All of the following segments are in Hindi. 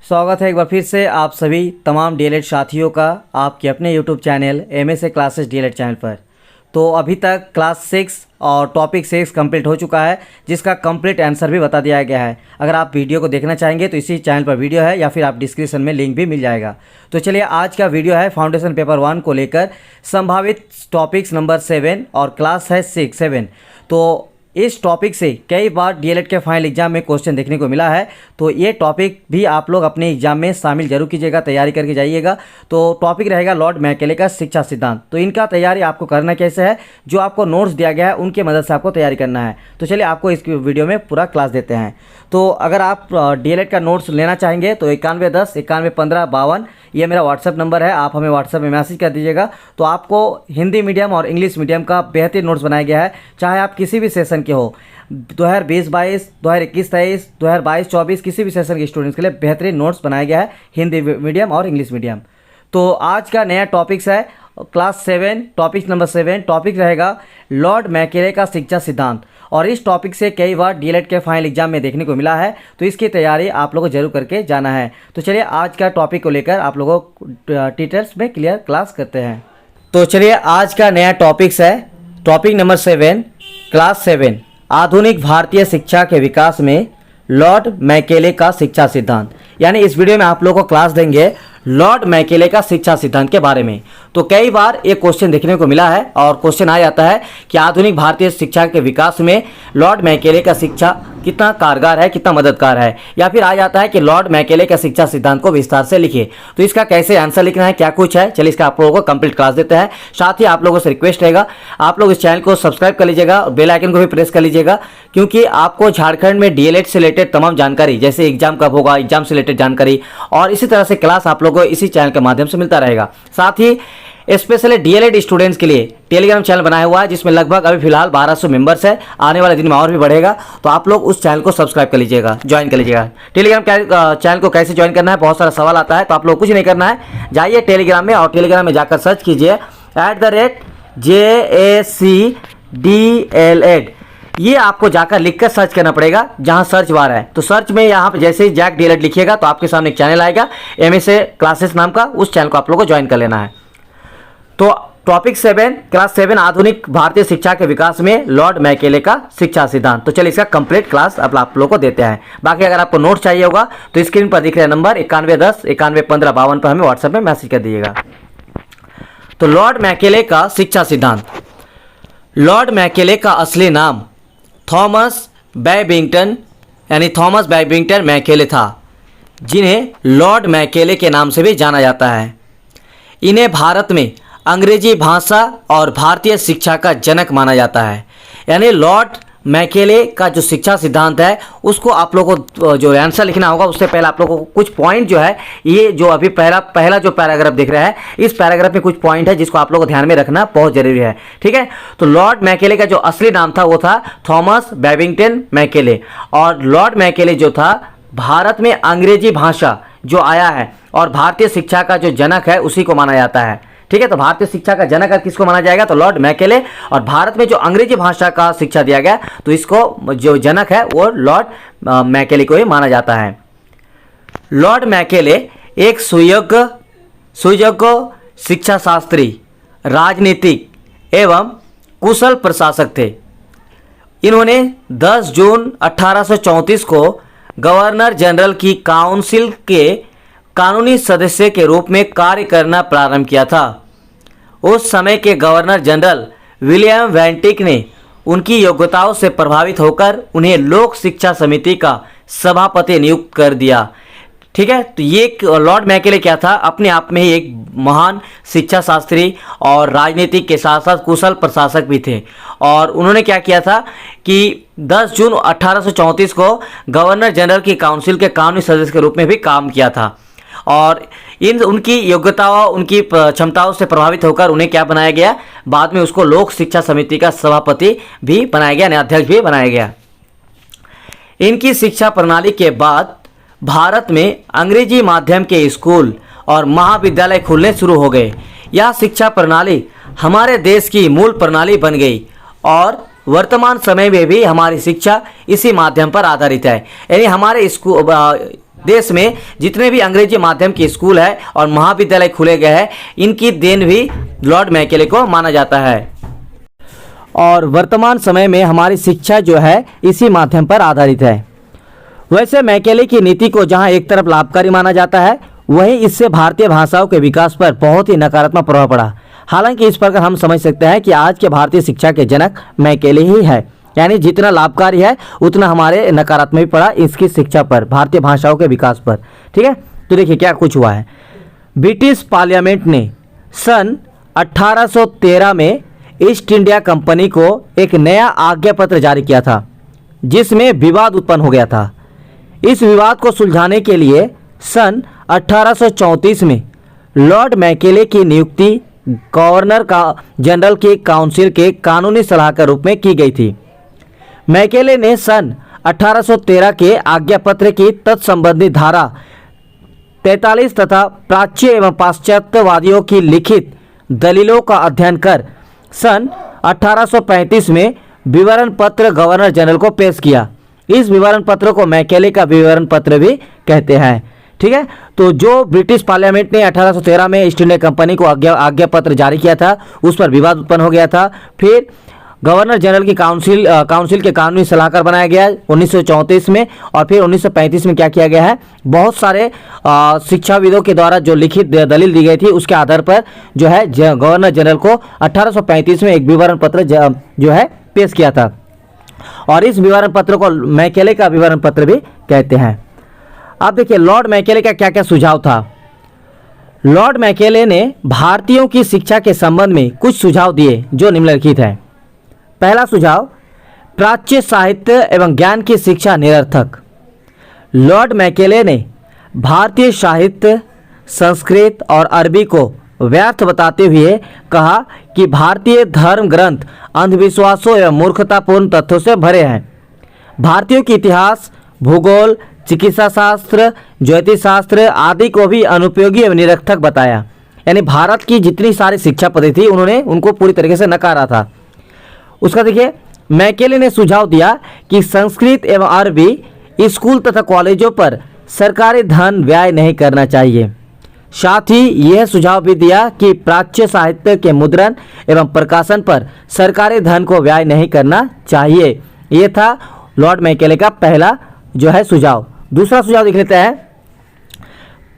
स्वागत है एक बार फिर से आप सभी तमाम डीएलएड साथियों का आपके अपने YouTube channel MSA classes DElEd channel पर। तो अभी तक क्लास 6 और टॉपिक 6 कंप्लीट हो चुका है, जिसका कंप्लीट आंसर भी बता दिया गया है। अगर आप वीडियो को देखना चाहेंगे तो इसी चैनल पर वीडियो है या फिर आप डिस्क्रिप्शन में लिंक भी मिल जाएगा। तो चलिए आज का वीडियो है फाउंडेशन पेपर 1 को लेकर संभावित टॉपिक्स नंबर 7 और क्लास है 7। तो इस टॉपिक से कई बार डीएलएड के फाइनल एग्जाम में क्वेश्चन देखने को मिला है, तो ये टॉपिक भी आप लोग अपने एग्जाम में शामिल जरूर कीजिएगा, तैयारी करके जाइएगा। तो टॉपिक रहेगा लॉर्ड मैकेले का शिक्षा सिद्धांत। तो इनका तैयारी आपको करना कैसे है, जो आपको नोट्स दिया गया है उनके मदद से आपको तैयारी करना है। तो चलिए आपको इस वीडियो में पूरा क्लास देते हैं। तो अगर आप डीएलएड का नोट्स लेना चाहेंगे तो 9110 9115 52 ये मेरा व्हाट्सअप नंबर है, आप हमें व्हाट्सएप में मैसेज कर दीजिएगा। तो आपको हिंदी मीडियम और इंग्लिश मीडियम का बेहतरीन नोट्स बनाया गया है, चाहे आप किसी भी सेशन के हो, 2020-22, 2021-23, 2022-24 किसी भी सेशन के स्टूडेंट्स के लिए बेहतरीन नोट्स बनाया गया है हिंदी मीडियम और इंग्लिश मीडियम। तो आज का नया टॉपिक्स है क्लास 7 टॉपिक नंबर 7। टॉपिक रहेगा लॉर्ड मैकेले का शिक्षा सिद्धांत। और इस टॉपिक से कई बार डीएलएड के फाइनल एग्जाम में देखने को मिला है, तो इसकी तैयारी आप लोगों को जरूर करके जाना है। तो चलिए आज का टॉपिक को लेकर आप लोगों को डिटेल्स में क्लियर क्लास करते हैं। तो चलिए आज का नया टॉपिक्स है टॉपिक नंबर 7 क्लास 7 आधुनिक भारतीय शिक्षा के विकास में लॉर्ड मैकेले का शिक्षा सिद्धांत। यानी इस वीडियो में आप लोगों को क्लास देंगे लॉर्ड मैकेले का शिक्षा सिद्धांत के बारे में। तो कई बार एक क्वेश्चन देखने को मिला है और क्वेश्चन आ जाता है कि आधुनिक भारतीय शिक्षा के विकास में लॉर्ड मैकेले का शिक्षा कितना कारगर है, कितना मददगार है, या फिर आ जाता है कि लॉर्ड मैकेले का शिक्षा सिद्धांत को विस्तार से लिखिए। तो इसका कैसे आंसर लिखना है, क्या कुछ है, चलिए इसका आप लोगों को कंप्लीट क्लास देते हैं। साथ ही आप लोगों से रिक्वेस्ट रहेगा आप लोग इस चैनल को सब्सक्राइब कर लीजिएगा और बेल आइकन को भी प्रेस कर लीजिएगा, क्योंकि आपको झारखंड में डीएलएड से रिलेटेड तमाम जानकारी, जैसे एग्जाम कब होगा, एग्जाम से रिलेटेड जानकारी और इसी तरह से क्लास आप लोगों को इसी चैनल के माध्यम से मिलता रहेगा। साथ ही स्पेशली डीएलएड स्टूडेंट्स के लिए टेलीग्राम चैनल बनाया हुआ है, जिसमें लगभग अभी फिलहाल 1200 मेंबर्स है, आने वाले दिन में और भी बढ़ेगा। तो आप लोग उस चैनल को सब्सक्राइब कर लीजिएगा, ज्वाइन कर लीजिएगा। टेलीग्राम चैनल को कैसे ज्वाइन करना है, बहुत सारा सवाल आता है, तो आप लोग कुछ नहीं करना है, जाइए टेलीग्राम में और टेलीग्राम में जाकर सर्च कीजिए @JACDLED। ये आपको जाकर लिखकर सर्च करना पड़ेगा, जहां सर्च बार है। तो सर्च में यहाँ पे जैसे ही जैक डीएलएड लिखिएगा तो आपके सामने एक चैनल आएगा एमएसए क्लासेस नाम का, उस चैनल को आप लोगों को ज्वाइन कर लेना है। तो टॉपिक 7 क्लास 7 आधुनिक भारतीय शिक्षा के विकास में लॉर्ड मैकेले का शिक्षा सिद्धांत। तो चलिए इसका कंप्लीट क्लास अब आप लोगों को देते हैं। बाकी अगर आपको नोट चाहिए होगा तो स्क्रीन पर दिख रहा है नंबर 9110 9115 52 पर हमें व्हाट्सएप में मैसेज कर दीजिएगा। तो लॉर्ड मैकेले का शिक्षा सिद्धांत। लॉर्ड मैकेले का असली नाम थॉमस बैबिंगटन यानी थॉमस बैबिंगटन मैकेले था, जिन्हें लॉर्ड मैकेले के नाम से भी जाना जाता है। इन्हें भारत में अंग्रेजी भाषा और भारतीय शिक्षा का जनक माना जाता है। यानी लॉर्ड मैकेले का जो शिक्षा सिद्धांत है उसको आप लोगों को जो आंसर लिखना होगा, उससे पहले आप लोगों को कुछ पॉइंट जो है, ये जो अभी पहला जो पैराग्राफ दिख रहा है, इस पैराग्राफ में कुछ पॉइंट है जिसको आप लोगों को ध्यान में रखना बहुत जरूरी है, ठीक है। तो लॉर्ड मैकेले का जो असली नाम था वो था थॉमस बैबिंगटन मैकेले, और लॉर्ड मैकेले जो था भारत में अंग्रेजी भाषा जो आया है और भारतीय शिक्षा का जो जनक है उसी को माना जाता है, ठीक है। तो भारतीय शिक्षा का जनक किसको माना जाएगा, तो लॉर्ड मैकेले। और भारत में जो अंग्रेजी भाषा का शिक्षा दिया गया तो इसको जो जनक है वो लॉर्ड मैकेले को ही माना जाता है। लॉर्ड मैकेले एक सुयोग्य शिक्षा शास्त्री, राजनीतिक एवं कुशल प्रशासक थे। इन्होंने 10 जून 1834 को गवर्नर जनरल की काउंसिल के कानूनी सदस्य के रूप में कार्य करना प्रारंभ किया था। उस समय के गवर्नर जनरल विलियम वेंटिक ने उनकी योग्यताओं से प्रभावित होकर उन्हें लोक शिक्षा समिति का सभापति नियुक्त कर दिया, ठीक है। तो ये लॉर्ड मैकेले क्या था, अपने आप में ही एक महान शिक्षा शास्त्री और राजनीतिक के साथ साथ कुशल प्रशासक भी थे। और उन्होंने क्या किया था कि 10 जून 1834 को गवर्नर जनरल की काउंसिल के कानूनी सदस्य के रूप में भी काम किया था। और उनकी योग्यताओं, उनकी क्षमताओं से प्रभावित होकर उन्हें क्या बनाया गया, बाद में उसको लोक शिक्षा समिति का सभापति भी बनाया गया, अध्यक्ष भी बनाया गया। इनकी शिक्षा प्रणाली के बाद भारत में अंग्रेजी माध्यम के स्कूल और महाविद्यालय खुलने शुरू हो गए। यह शिक्षा प्रणाली हमारे देश की मूल प्रणाली बन गई और वर्तमान समय में भी हमारी शिक्षा इसी माध्यम पर आधारित है। यानी हमारे देश में जितने भी अंग्रेजी माध्यम के स्कूल है और महाविद्यालय खुले गए हैं, इनकी देन भी लॉर्ड मैकेले को माना जाता है। और वर्तमान समय में हमारी शिक्षा जो है इसी माध्यम पर आधारित है। वैसे मैकेले की नीति को जहां एक तरफ लाभकारी माना जाता है, वहीं इससे भारतीय भाषाओं के विकास पर बहुत ही नकारात्मक प्रभाव पड़ा। हालांकि इस प्रकार हम समझ सकते हैं कि आज के भारतीय शिक्षा के जनक मैकेले ही है, यानी जितना लाभकारी है उतना हमारे नकारात्मक भी पड़ा इसकी शिक्षा पर, भारतीय भाषाओं के विकास पर। ठीक है, तो देखिए क्या कुछ हुआ है। ब्रिटिश पार्लियामेंट ने सन 1813 में ईस्ट इंडिया कंपनी को एक नया आज्ञा पत्र जारी किया था, जिसमें विवाद उत्पन्न हो गया था। इस विवाद को सुलझाने के लिए सन 1834 में लॉर्ड मैकेले की नियुक्ति गवर्नर जनरल की काउंसिल के कानूनी सलाहकार के रूप में की गई थी। मैकेले ने सन 1813 के आज्ञा पत्र की तत्संबंधी धारा 43 तथा प्राच्य एवं पाश्चात्यवादियों की लिखित दलीलों का अध्ययन कर सन 1835 में विवरण पत्र गवर्नर जनरल को पेश किया। इस विवरण पत्र को मैकेले का विवरण पत्र भी कहते हैं। ठीक है, तो जो ब्रिटिश पार्लियामेंट ने 1813 में ईस्ट इंडिया कंपनी को आज्ञा पत्र जारी किया था, उस पर विवाद उत्पन्न हो गया था। फिर गवर्नर जनरल की काउंसिल के कानूनी सलाहकार बनाया गया 1934 में, और फिर 1935 में क्या किया गया है, बहुत सारे शिक्षाविदों के द्वारा जो लिखित दलील दी गई थी उसके आधार पर जो है गवर्नर जनरल को 1835 में एक विवरण पत्र जो है पेश किया था, और इस विवरण पत्र को मैकेले का विवरण पत्र भी कहते हैं। अब देखिए लॉर्ड मैकेले का क्या क्या सुझाव था। लॉर्ड मैकेले ने भारतीयों की शिक्षा के संबंध में कुछ सुझाव दिए जो निम्नलिखित है। पहला सुझाव, प्राच्य साहित्य एवं ज्ञान की शिक्षा निरर्थक। लॉर्ड मैकेले ने भारतीय साहित्य, संस्कृत और अरबी को व्यर्थ बताते हुए कहा कि भारतीय धर्म ग्रंथ अंधविश्वासों एवं मूर्खतापूर्ण तथ्यों से भरे हैं। भारतीयों की इतिहास, भूगोल, चिकित्सा शास्त्र, ज्योतिष शास्त्र आदि को भी अनुपयोगी एवं निरर्थक बताया। यानी भारत की जितनी सारी शिक्षा पद्धति थी उन्होंने उनको पूरी तरीके से नकारा था। उसका देखिए मैकेले ने सुझाव दिया कि संस्कृत एवं अरबी स्कूल तथा कॉलेजों पर सरकारी धन व्यय नहीं करना चाहिए। साथ ही यह सुझाव भी दिया कि प्राच्य साहित्य के मुद्रण एवं प्रकाशन पर सरकारी धन को व्यय नहीं करना चाहिए। यह था लॉर्ड मैकेले का पहला जो है सुझाव। दूसरा सुझाव देख लेते हैं,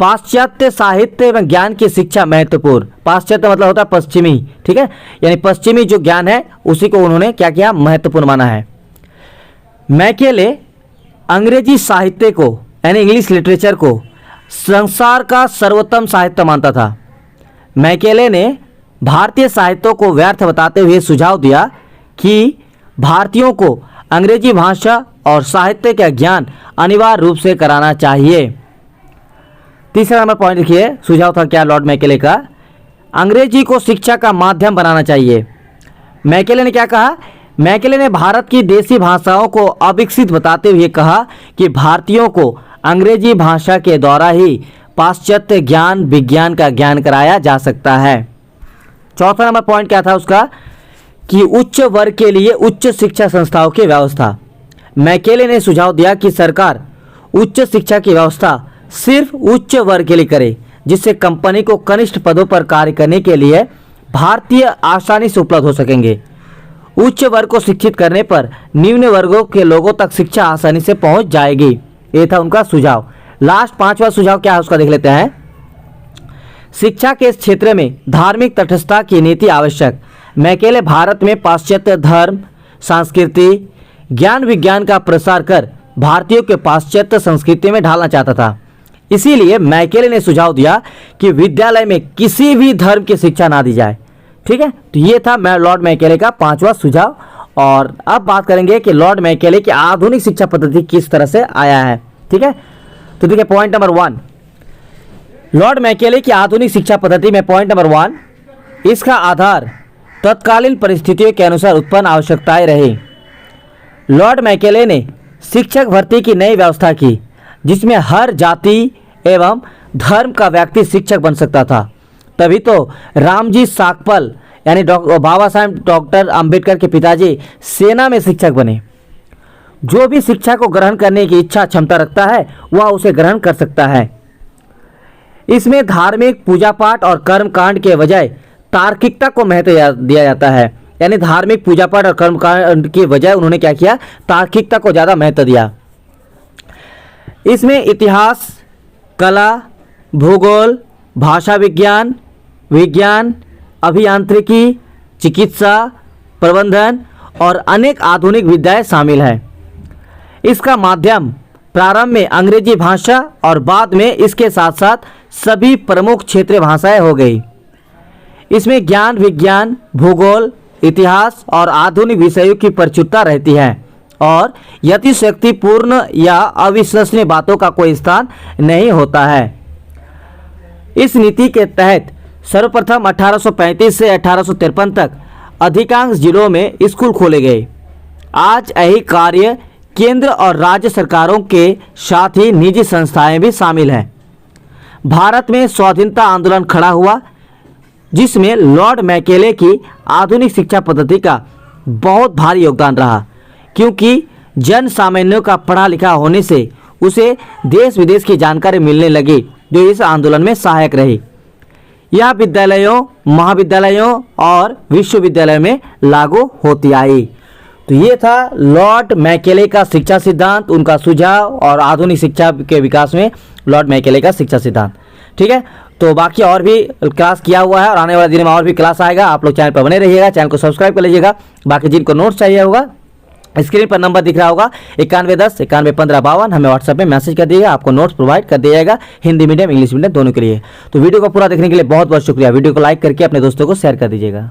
पाश्चात्य साहित्य एवं ज्ञान की शिक्षा महत्वपूर्ण। पाश्चात्य मतलब होता है पश्चिमी, ठीक है, यानी पश्चिमी जो ज्ञान है उसी को उन्होंने क्या किया, महत्वपूर्ण माना है। मैकेले अंग्रेजी साहित्य को यानी इंग्लिश लिटरेचर को संसार का सर्वोत्तम साहित्य मानता था। मैकेले ने भारतीय साहित्यों को व्यर्थ बताते हुए सुझाव दिया कि भारतीयों को अंग्रेजी भाषा और साहित्य का ज्ञान अनिवार्य रूप से कराना चाहिए। तीसरा नंबर पॉइंट देखिए, सुझाव था क्या लॉर्ड मैकेले का, अंग्रेजी को शिक्षा का माध्यम बनाना चाहिए। मैकेले ने क्या कहा, मैकेले ने भारत की देसी भाषाओं को अविकसित बताते हुए कहा कि भारतीयों को अंग्रेजी भाषा के द्वारा ही पाश्चात्य ज्ञान विज्ञान का ज्ञान कराया जा सकता है। चौथा नंबर पॉइंट क्या था उसका, कि उच्च वर्ग के लिए उच्च शिक्षा संस्थाओं की व्यवस्था। मैकेले ने सुझाव दिया कि सरकार उच्च शिक्षा की व्यवस्था सिर्फ उच्च वर्ग के लिए करे, जिससे कंपनी को कनिष्ठ पदों पर कार्य करने के लिए भारतीय आसानी से उपलब्ध हो सकेंगे। उच्च वर्ग को शिक्षित करने पर निम्न वर्गों के लोगों तक शिक्षा आसानी से पहुंच जाएगी। ये था उनका सुझाव। लास्ट पांचवा सुझाव क्या है उसका देख लेते हैं, शिक्षा के इस क्षेत्र में धार्मिक तटस्थता की नीति आवश्यक। मैकेले भारत में पाश्चात्य धर्म, संस्कृति, ज्ञान विज्ञान का प्रसार कर भारतीयों के पाश्चात्य संस्कृति में ढालना चाहता था। इसीलिए मैकेले ने सुझाव दिया कि विद्यालय में किसी भी धर्म की शिक्षा ना दी जाए। ठीक है, तो ये था लॉर्ड मैकेले का पांचवा सुझाव। और अब बात करेंगे कि लॉर्ड मैकेले की आधुनिक शिक्षा पद्धति किस तरह से आया है। ठीक है, तो देखिए पॉइंट नंबर 1, लॉर्ड मैकेले की आधुनिक शिक्षा पद्धति में पॉइंट नंबर 1, इसका आधार तत्कालीन परिस्थितियों के अनुसार उत्पन्न आवश्यकताएं रही। लॉर्ड मैकेले ने शिक्षक भर्ती की नई व्यवस्था की, जिसमें हर जाति एवं धर्म का व्यक्ति शिक्षक बन सकता था। तभी तो रामजी साकपल यानी बाबा साहेब डॉक्टर अंबेडकर के पिताजी सेना में शिक्षक बने। जो भी शिक्षा को ग्रहण करने की इच्छा क्षमता रखता है वह उसे ग्रहण कर सकता है। इसमें धार्मिक पूजा पाठ और कर्म कांड के बजाय तार्किकता को महत्व दिया जाता है। यानी धार्मिक पूजा पाठ और कर्म कांड की बजाय उन्होंने क्या किया, तार्किकता को ज़्यादा महत्व दिया। इसमें इतिहास, कला, भूगोल, भाषा विज्ञान, विज्ञान, अभियांत्रिकी, चिकित्सा, प्रबंधन और अनेक आधुनिक विद्याएं शामिल हैं। इसका माध्यम प्रारंभ में अंग्रेजी भाषा और बाद में इसके साथ साथ सभी प्रमुख क्षेत्रीय भाषाएं हो गई। इसमें ज्ञान, विज्ञान, भूगोल, इतिहास और आधुनिक विषयों की प्रचुरता रहती है और यतिशक्तिपूर्ण या अविश्वसनीय बातों का कोई स्थान नहीं होता है। इस नीति के तहत सर्वप्रथम 1835 से 1853 तक अधिकांश जिलों में स्कूल खोले गए। आज यही कार्य केंद्र और राज्य सरकारों के साथ ही निजी संस्थाएं भी शामिल हैं। भारत में स्वाधीनता आंदोलन खड़ा हुआ, जिसमें लॉर्ड मैकेले की आधुनिक शिक्षा पद्धति का बहुत भारी योगदान रहा, क्योंकि जन सामान्य का पढ़ा लिखा होने से उसे देश विदेश की जानकारी मिलने लगी, जो इस आंदोलन में सहायक रही। यह विद्यालयों, महाविद्यालयों और विश्वविद्यालयों में लागू होती आई। तो ये था लॉर्ड मैकेले का शिक्षा सिद्धांत, उनका सुझाव और आधुनिक शिक्षा के विकास में लॉर्ड मैकेले का शिक्षा सिद्धांत। ठीक है, तो बाकी और भी क्लास किया हुआ है और आने वाले दिन में और भी क्लास आएगा। आप लोग चैनल पर बने रहिएगा, चैनल को सब्सक्राइब कर लीजिएगा। बाकी जिनको नोट्स चाहिए होगा, स्क्रीन पर नंबर दिख रहा होगा 9110 911552, हमें व्हाट्सएप में मैसेज कर दिएगा, आपको नोट्स प्रोवाइड कर दिया जाएगा, हिंदी मीडियम इंग्लिश मीडियम दोनों के लिए। तो वीडियो को पूरा देखने के लिए बहुत बहुत शुक्रिया। वीडियो को लाइक करके अपने दोस्तों को शेयर कर दीजिएगा।